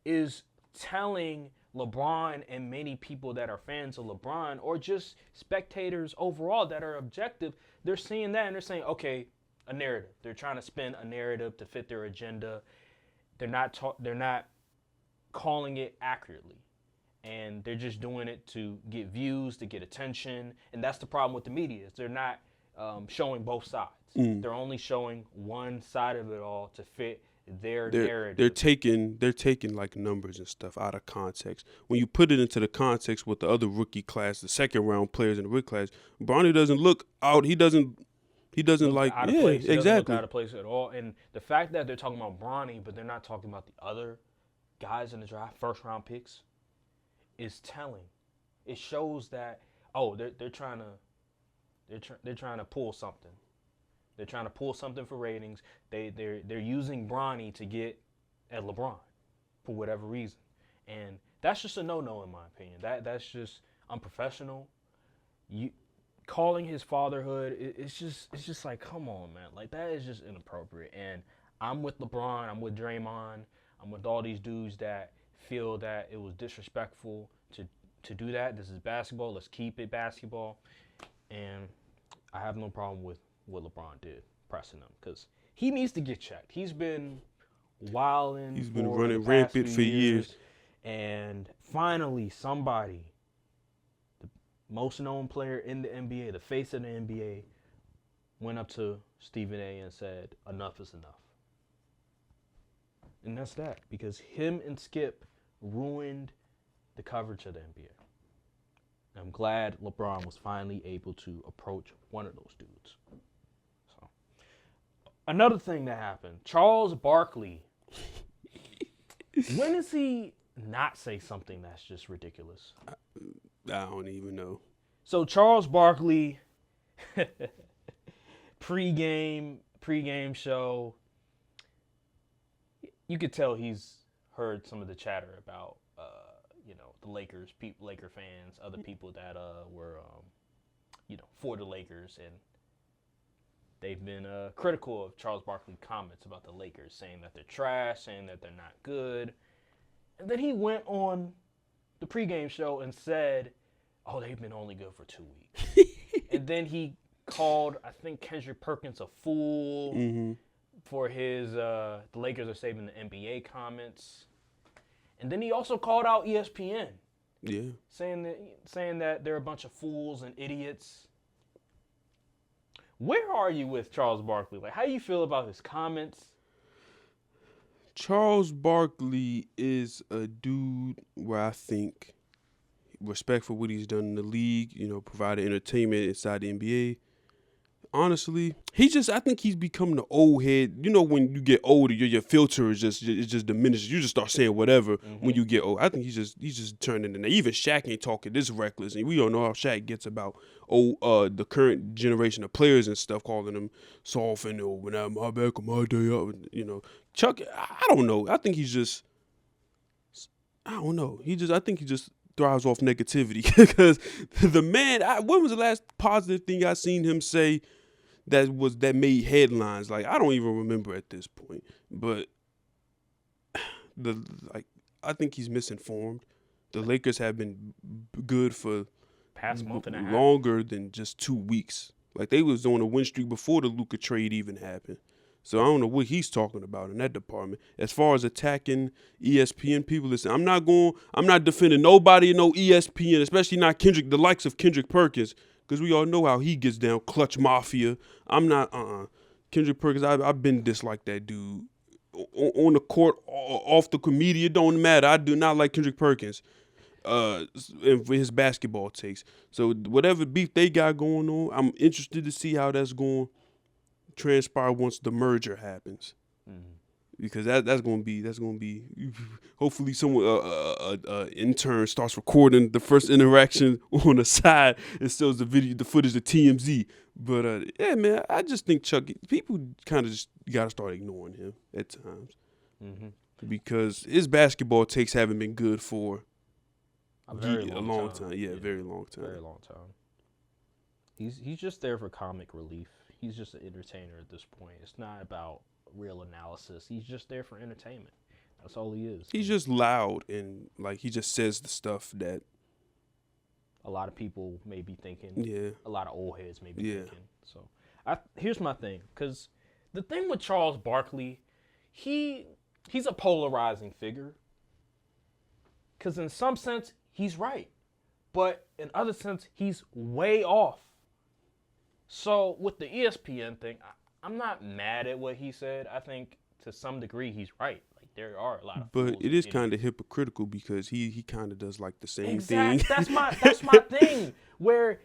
is telling LeBron and many people that are fans of LeBron or just spectators overall that are objective, they're seeing that and they're saying, okay, a narrative. They're trying to spin a narrative to fit their agenda. They're not calling it accurately, and they're just doing it to get views, to get attention, and that's the problem with the media. Is they're not showing both sides. They're only showing one side of it all to fit their narrative. They're taking like numbers and stuff out of context. When you put it into the context with the other rookie class, the second round players in the rookie class, Bronny doesn't look out. He doesn't like out of place. He exactly. doesn't look out of place at all. And the fact that they're talking about Bronny, but they're not talking about the other guys in the draft, first round picks, is telling. It shows that they're trying to pull something. They're trying to pull something for ratings. They're using Bronny to get at LeBron for whatever reason, and that's just a no-no in my opinion. That's just unprofessional. You calling his fatherhood, it's just like, come on, man. Like, that is just inappropriate. And I'm with LeBron. I'm with Draymond. I'm with all these dudes that feel that it was disrespectful to do that. This is basketball. Let's keep it basketball. And I have no problem with what LeBron did, pressing him, because he needs to get checked. He's been wilding. He's been running rampant for years. And finally, somebody, the most known player in the NBA, the face of the NBA, went up to Stephen A. and said, enough is enough. And that's that, because him and Skip ruined the coverage of the NBA. I'm glad LeBron was finally able to approach one of those dudes. So, another thing that happened, Charles Barkley. When does he not say something that's just ridiculous? I don't even know. So Charles Barkley, pregame show. You could tell he's heard some of the chatter about, the Lakers, Laker fans, other people that were, for the Lakers, and they've been critical of Charles Barkley's comments about the Lakers, saying that they're trash, saying that they're not good. And then he went on the pregame show and said, they've been only good for 2 weeks. And then he called, I think, Kendrick Perkins a fool for his the Lakers are saving the NBA comments. And then he also called out ESPN. Yeah. Saying that they're a bunch of fools and idiots. Where are you with Charles Barkley? Like, how do you feel about his comments? Charles Barkley is a dude where I think respect for what he's done in the league, provided entertainment inside the NBA. Honestly, I think he's become the old head. When you get older, your filter is just diminishes. You just start saying whatever when you get old. I think he's just turning into, even Shaq ain't talking this reckless, and we don't know how Shaq gets about the current generation of players and stuff, calling them soft and when I'm my back on my day up. Chuck, I don't know. I think he's just, I don't know. I think he's just thrives off negativity because the man. When was the last positive thing I seen him say that made headlines? Like, I don't even remember at this point. But I think he's misinformed. The Lakers have been good for past month and a half, longer than just 2 weeks. Like, they was on a win streak before the Luka trade even happened. So I don't know what he's talking about in that department. As far as attacking ESPN people, listen, I'm not defending nobody in no ESPN, especially not the likes of Kendrick Perkins, because we all know how he gets down, clutch mafia. I'm not, Kendrick Perkins, I've been disliked that dude. On the court, off the media, it don't matter. I do not like Kendrick Perkins and for his basketball takes. So whatever beef they got going on, I'm interested to see how that's going to transpire once the merger happens. Mm-hmm. Because that's gonna be hopefully someone intern starts recording the first interaction on the side and shows the footage to TMZ. But yeah, man, I just think people kind of just gotta start ignoring him at times. Mm-hmm. Because his basketball takes haven't been good for a long time. Yeah, very long time. Very long time. He's just there for comic relief. He's just an entertainer at this point. It's not about real analysis. He's just there for entertainment. That's all he is. He's just loud and like he just says the stuff that a lot of people may be thinking. Yeah. A lot of old heads may be thinking. So here's my thing, because the thing with Charles Barkley, he's a polarizing figure. Because in some sense he's right, but in other sense he's way off. So with the ESPN thing, I'm not mad at what he said. I think to some degree he's right. Like, there are a lot of but it is kind of hypocritical because he kind of does like the same thing. That's my thing. Where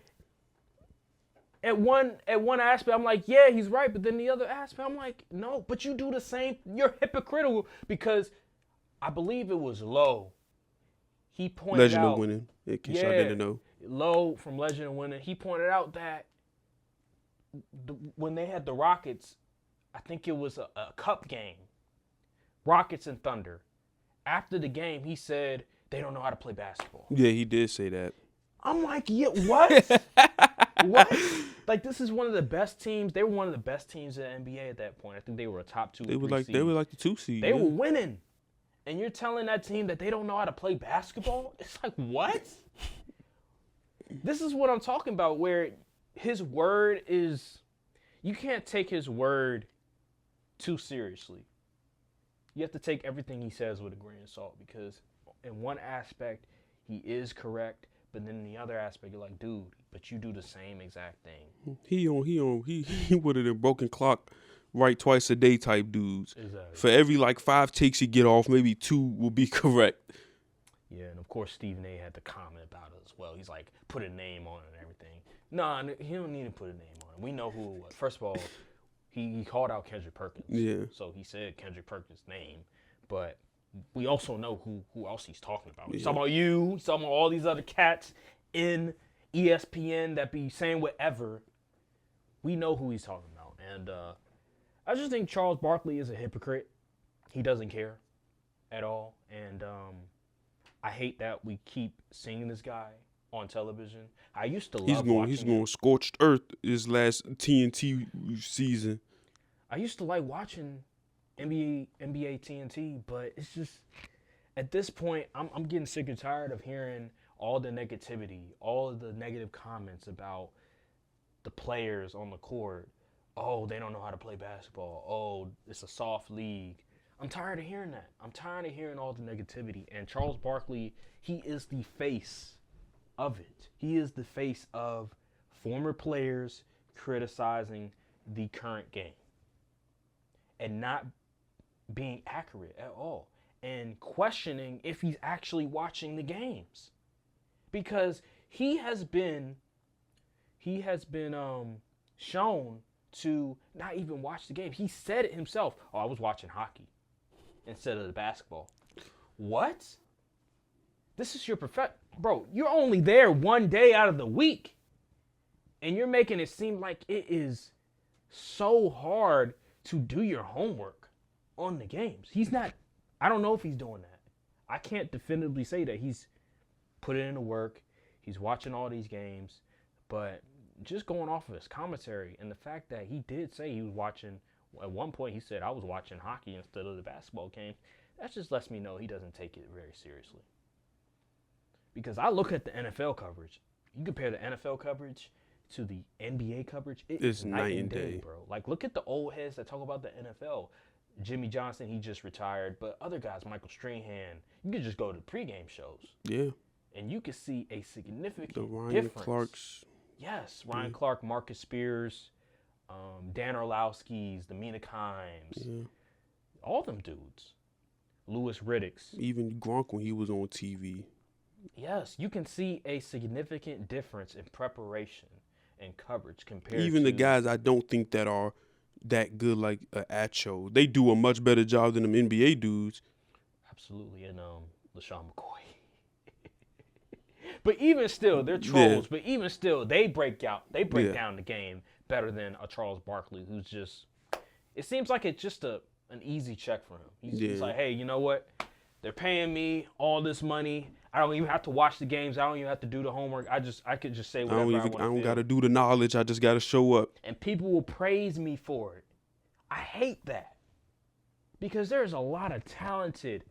at one aspect I'm like, yeah, he's right, but then the other aspect I'm like, no, but you do the same. You're hypocritical because I believe it was Lowe. He pointed Legend out, of Winning. In case y'all didn't know. Lowe from Legend of Winning. He pointed out that when they had the Rockets, I think it was a cup game, Rockets and Thunder. After the game, he said they don't know how to play basketball. Yeah, he did say that. I'm like, yeah, what? What? Like, this is one of the best teams. They were one of the best teams in the NBA at that point. I think they were a top 2 or 3 seed. They were like the 2 seed. They were winning. And you're telling that team that they don't know how to play basketball? It's like, what? This is what I'm talking about, where his word is, you can't take his word too seriously. You have to take everything he says with a grain of salt, because in one aspect he is correct, but then in the other aspect you're like, dude, but you do the same exact thing. He one of them broken clock right twice a day type dudes. Exactly. For every 5 takes you get off, maybe 2 will be correct. Yeah, and of course Stephen A had to comment about it as well. He's like, put a name on it and everything. Nah, he don't need to put a name on it. We know who it was. First of all, he called out Kendrick Perkins. Yeah. So he said Kendrick Perkins' name, but we also know who else he's talking about. He's talking about you. He's talking about all these other cats in ESPN that be saying whatever. We know who he's talking about. And I just think Charles Barkley is a hypocrite. He doesn't care at all. And I hate that we keep seeing this guy on television. I used to love watching He's going scorched earth his last TNT season. I used to like watching NBA TNT, but it's just, at this point, I'm getting sick and tired of hearing all the negativity, all of the negative comments about the players on the court. Oh, they don't know how to play basketball. Oh, it's a soft league. I'm tired of hearing that. I'm tired of hearing all the negativity. And Charles Barkley, he is the face of it. He is the face of former players criticizing the current game and not being accurate at all, and questioning if he's actually watching the games, because he has been shown to not even watch the game. He said it himself. Oh, I was watching hockey instead of the basketball. What? This is your bro, you're only there one day out of the week, and you're making it seem like it is so hard to do your homework on the games. He's not. I don't know if he's doing that. I can't definitively say that he's put it into work. He's watching all these games. But just going off of his commentary and the fact that he did say he was watching, at one point he said, I was watching hockey instead of the basketball game. That just lets me know he doesn't take it very seriously. Because I look at the NFL coverage. You compare the NFL coverage to the NBA coverage, it's night and day, bro. Like, look at the old heads that talk about the NFL. Jimmy Johnson, he just retired. But other guys, Michael Strahan, you could just go to pregame shows. Yeah. And you could see a significant The Ryan difference. Clarks. Yes, Ryan Clark, Marcus Spears, Dan Orlowski's, the Mina Kimes. Yeah. All them dudes. Louis Riddicks. Even Gronk when he was on TV. Yes, you can see a significant difference in preparation and coverage compared Even to the guys I don't think that are that good, like Acho, they do a much better job than them NBA dudes. Absolutely, and LaShawn McCoy. But even still, they're trolls. Yeah. But even still, they break down the game better than a Charles Barkley, who's just. It seems like it's just an easy check for him. He's like, hey, you know what? They're paying me all this money. I don't even have to watch the games. I don't even have to do the homework. I could just say whatever I want to I don't got to do the knowledge. I just got to show up. And people will praise me for it. I hate that. Because there's a lot of talented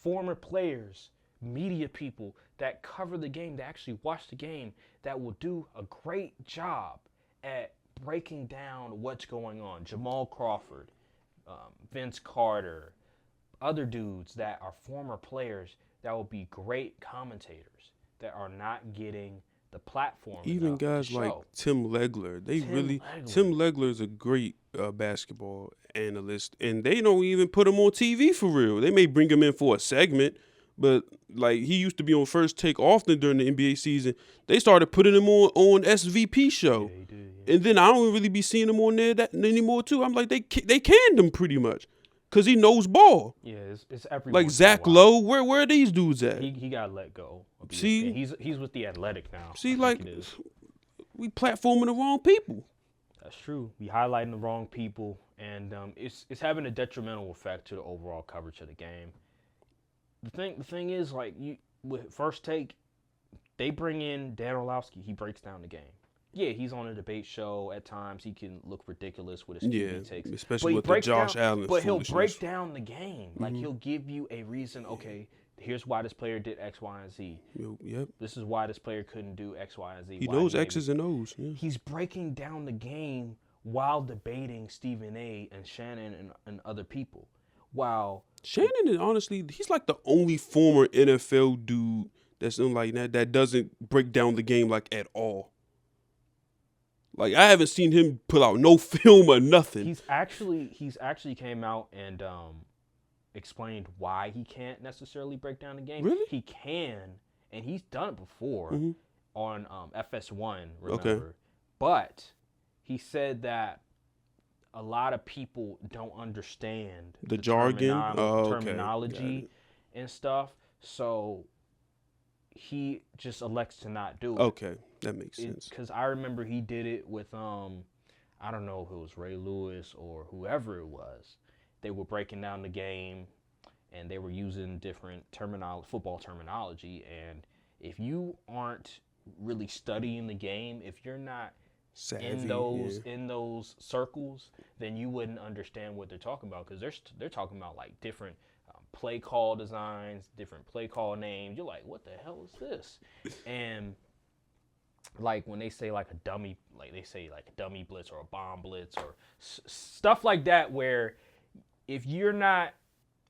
former players, media people that cover the game, that actually watch the game, that will do a great job at breaking down what's going on. Jamal Crawford, Vince Carter, other dudes that are former players that will be great commentators that are not getting the platform. Even guys like Tim Legler, Tim Legler is a great basketball analyst, and they don't even put him on TV for real. They may bring him in for a segment, but like he used to be on First Take often during the NBA season. They started putting him on SVP show, yeah, he did, yeah. And then I don't really be seeing him on there that anymore too. I'm like they canned him pretty much. Cause he knows ball. Yeah, it's every like Zach Lowe. Where are these dudes at? He got let go. See, he's with the Athletic now. See, like we platforming the wrong people. That's true. We highlighting the wrong people, and it's having a detrimental effect to the overall coverage of the game. The thing is, like with First Take, they bring in Dan Orlowski. He breaks down the game. Yeah, he's on a debate show at times. He can look ridiculous with his TV takes. Especially with the Josh Allen But he'll break down the game. Like, he'll give you a reason, okay, here's why this player did X, Y, and Z. Yep. This is why this player couldn't do X, Y, and Z. He knows X's and O's. Yeah. He's breaking down the game while debating Stephen A. and Shannon and other people. While Shannon is honestly, he's like the only former NFL dude that's in like that doesn't break down the game like at all. Like, I haven't seen him put out no film or nothing. He's actually came out and explained why he can't necessarily break down the game. Really? He can, and he's done it before on FS1, remember? Okay. But he said that a lot of people don't understand the jargon, terminology and stuff. So he just elects to not do it. Okay, that makes sense. Because I remember he did it with, I don't know if it was Ray Lewis or whoever it was. They were breaking down the game, and they were using different football terminology. And if you aren't really studying the game, if you're not savvy, in those circles, then you wouldn't understand what they're talking about. Because they're talking about like different play call designs, different play call names. You're like, what the hell is this? And like when they say like a dummy, like they say like a dummy blitz or a bomb blitz or stuff like that, where if you're not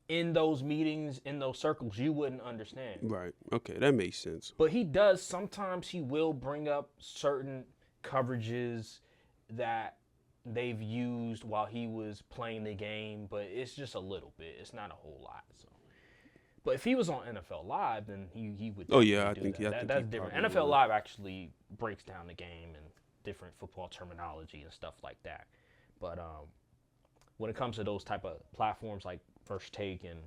in those meetings, in those circles, you wouldn't understand. Right. Okay, that makes sense. But he does. Sometimes he will bring up certain coverages that they've used while he was playing the game, but it's just a little bit. It's not a whole lot. So, but if he was on NFL Live, then he would. Oh yeah, I think that's different. NFL Live actually breaks down the game and different football terminology and stuff like that. But when it comes to those type of platforms like First Take and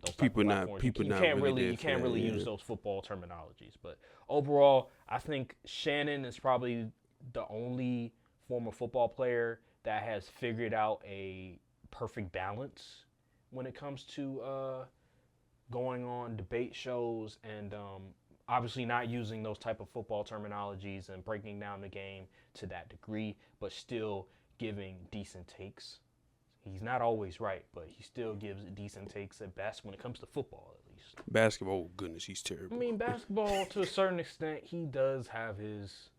those people not you can't really use those football terminologies. But overall, I think Shannon is probably the only former football player that has figured out a perfect balance when it comes to going on debate shows and Obviously not using those type of football terminologies and breaking down the game to that degree, but still giving decent takes. He's not always right, but he still gives decent takes at best when it comes to football, at least. Basketball, oh goodness, he's terrible. I mean, basketball, to a certain extent, he does have his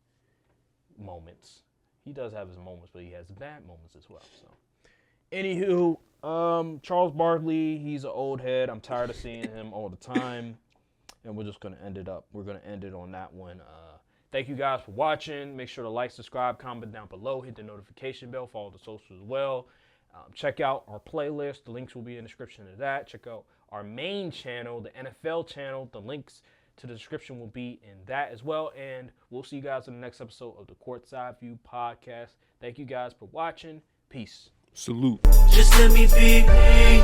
moments. He does have his moments, but he has bad moments as well. So, anywho, Charles Barkley, he's an old head. I'm tired of seeing him all the time. And we're just going to end it up. We're going to end it on that one. Thank you guys for watching. Make sure to like, subscribe, comment down below. Hit the notification bell. Follow the socials as well. Check out our playlist. The links will be in the description of that. Check out our main channel, the NFL channel. The links to the description will be in that as well. And we'll see you guys in the next episode of the Courtside View Podcast. Thank you guys for watching. Peace. Salute. Just let me be me.